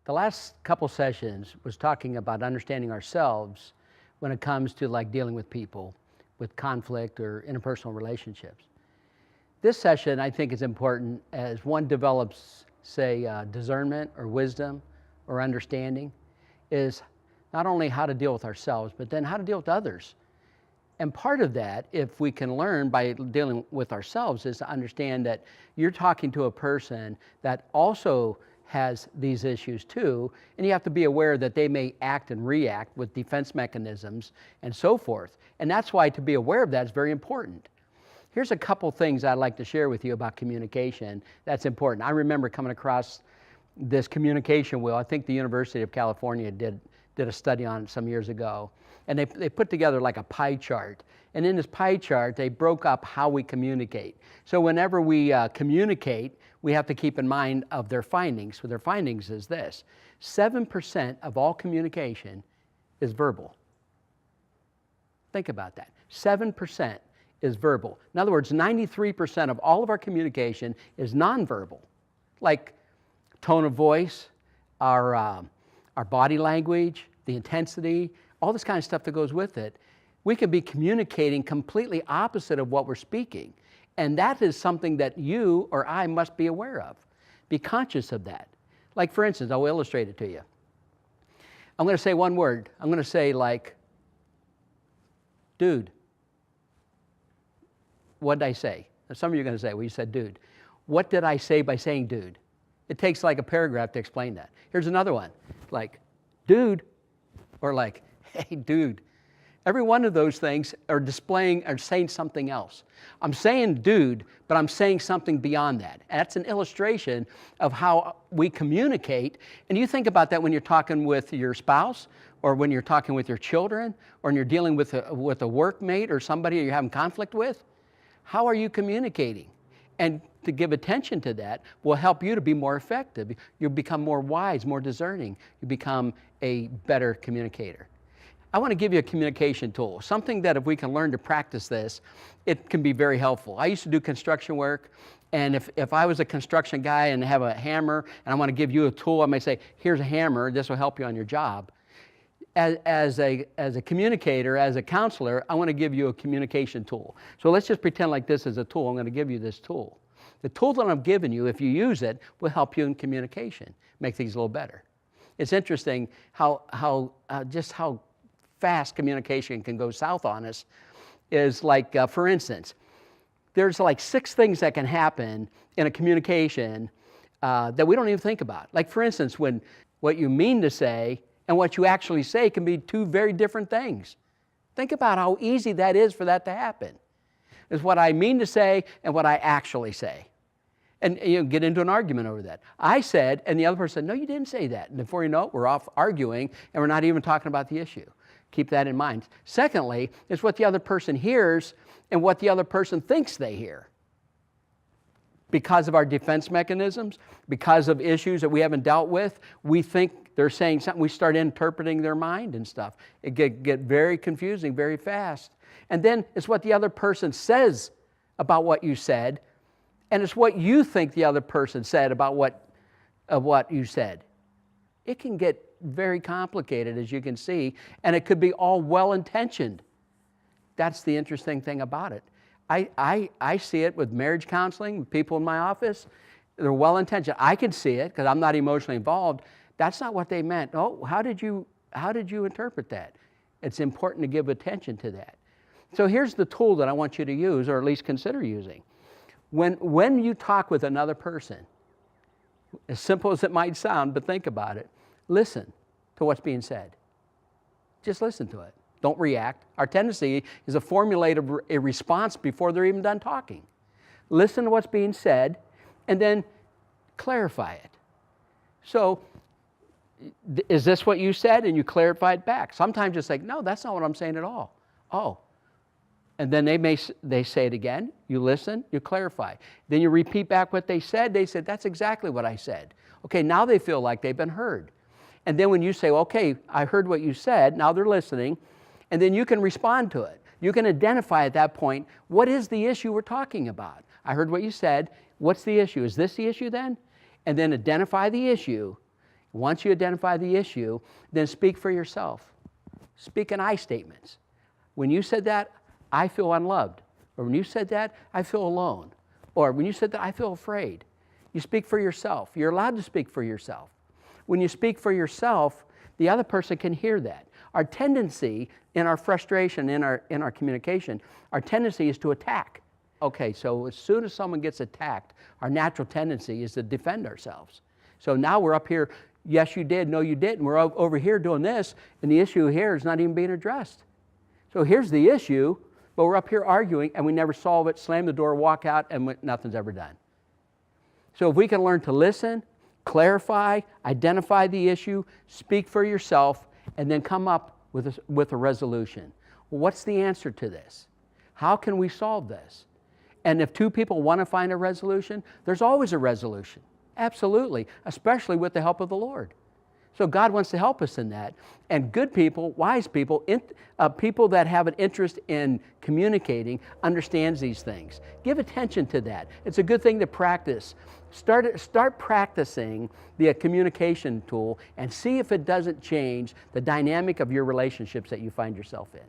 The last couple sessions was talking about understanding ourselves when it comes to like dealing with people with conflict or interpersonal relationships. This session I think is important as one develops, say, discernment or wisdom or understanding, is not only how to deal with ourselves, but then how to deal with others. And part of that, if we can learn by dealing with ourselves, is to understand that you're talking to a person that also has these issues too, and you have to be aware that they may act and react with defense mechanisms and so forth. And that's why to be aware of that is very important. Here's a couple things I'd like to share with you about communication that's important. I remember coming across this communication wheel. I think the University of California did a study on it some years ago. And they put together like a pie chart. And in this pie chart, they broke up how we communicate. So whenever we communicate, we have to keep in mind of their findings. So their findings is this: 7% of all communication is verbal. Think about that. 7% is verbal. In other words, 93% of all of our communication is nonverbal, like tone of voice, our body language, the intensity, all this kind of stuff that goes with it. We could be communicating completely opposite of what we're speaking. And that is something that you or I must be aware of. Be conscious of that. Like for instance, I'll illustrate it to you. I'm going to say one word. I'm going to say like, dude. What did I say? Now some of you are going to say, well, you said dude. What did I say by saying dude? It takes like a paragraph to explain that. Here's another one, like, dude, or like, hey, dude. Every one of those things are displaying or saying something else. I'm saying dude, but I'm saying something beyond that. That's an illustration of how we communicate. And you think about that when you're talking with your spouse, or when you're talking with your children, or when you're dealing with a workmate or somebody you're having conflict with. How are you communicating? And to give attention to that will help you to be more effective. You'll become more wise, more discerning. You become a better communicator. I want to give you a communication tool, something that if we can learn to practice this, it can be very helpful. I used to do construction work, and if I was a construction guy and have a hammer, and I want to give you a tool, I may say, here's a hammer, this will help you on your job. As a communicator, as a counselor, I want to give you a communication tool. So let's just pretend like this is a tool. I'm going to give you this tool. The tool that I'm giving you, if you use it, will help you in communication, make things a little better. It's interesting how fast communication can go south on us. Is like, for instance, there's like 6 things that can happen in a communication that we don't even think about. Like for instance, when what you mean to say and what you actually say can be 2 very different things. Think about how easy that is for that to happen. Is what I mean to say and what I actually say. And you get into an argument over that. I said, and the other person said, no, you didn't say that. And before you know it, we're off arguing, and we're not even talking about the issue. Keep that in mind. Secondly, is what the other person hears and what the other person thinks they hear. Because of our defense mechanisms, because of issues that we haven't dealt with, we think they're saying something, we start interpreting their mind and stuff. It get very confusing very fast. And then it's what the other person says about what you said, and it's what you think the other person said about what you said. It can get very complicated, as you can see, and it could be all well-intentioned. That's the interesting thing about it. I see it with marriage counseling, with people in my office. They're well-intentioned. I can see it because I'm not emotionally involved. That's not what they meant. Oh, how did you interpret that? It's important to give attention to that. So here's the tool that I want you to use, or at least consider using. When you talk with another person, as simple as it might sound, but think about it, listen to what's being said. Just listen to it. Don't react. Our tendency is to formulate a response before they're even done talking. Listen to what's being said, and then clarify it. So, is this what you said? And you clarify it back. Sometimes it's like, no, that's not what I'm saying at all. Oh. And then they say it again. You listen, you clarify. Then you repeat back what they said. They said, that's exactly what I said. Okay, now they feel like they've been heard. And then when you say, okay, I heard what you said, now they're listening, and then you can respond to it. You can identify at that point, what is the issue we're talking about? I heard what you said. What's the issue? Is this the issue then? And then identify the issue Once you identify the issue, then speak for yourself. Speak in I statements. When you said that, I feel unloved. Or when you said that, I feel alone. Or when you said that, I feel afraid. You speak for yourself. You're allowed to speak for yourself. When you speak for yourself, the other person can hear that. Our tendency in our frustration, in our communication, our tendency is to attack. Okay, so as soon as someone gets attacked, our natural tendency is to defend ourselves. So now we're up here, yes you did, no you didn't. We're over here doing this, and the issue here is not even being addressed. So here's the issue, but we're up here arguing, and we never solve it, slam the door, walk out, and nothing's ever done. So if we can learn to listen, clarify, identify the issue, speak for yourself, and then come up with a resolution. Well, what's the answer to this? How can we solve this? And if two people want to find a resolution, there's always a resolution. Absolutely, especially with the help of the Lord. So God wants to help us in that. And good people, wise people, people that have an interest in communicating, understands these things. Give attention to that. It's a good thing to practice. Start practicing the communication tool and see if it doesn't change the dynamic of your relationships that you find yourself in.